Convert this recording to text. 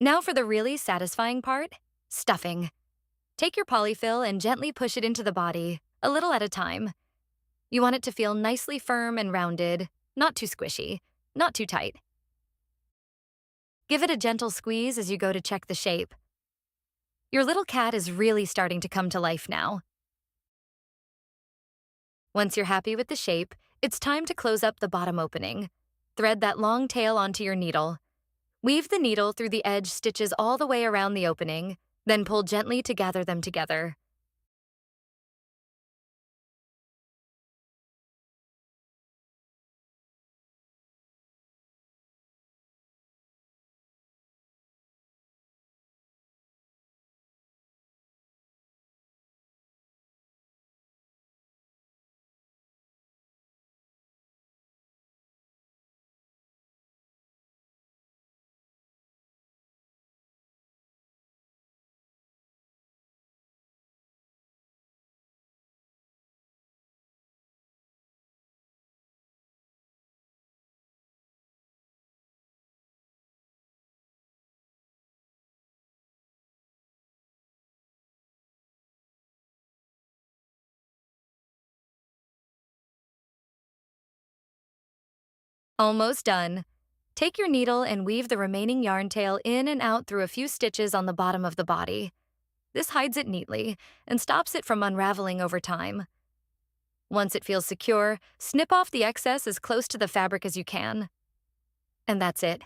Now for the really satisfying part, stuffing. Take your polyfill and gently push it into the body, a little at a time. You want it to feel nicely firm and rounded, not too squishy, not too tight. Give it a gentle squeeze as you go to check the shape. Your little cat is really starting to come to life now. Once you're happy with the shape, it's time to close up the bottom opening. Thread that long tail onto your needle. Weave the needle through the edge stitches all the way around the opening, then pull gently to gather them together. Almost done. Take your needle and weave the remaining yarn tail in and out through a few stitches on the bottom of the body. This hides it neatly and stops it from unraveling over time. Once it feels secure, snip off the excess as close to the fabric as you can. And that's it.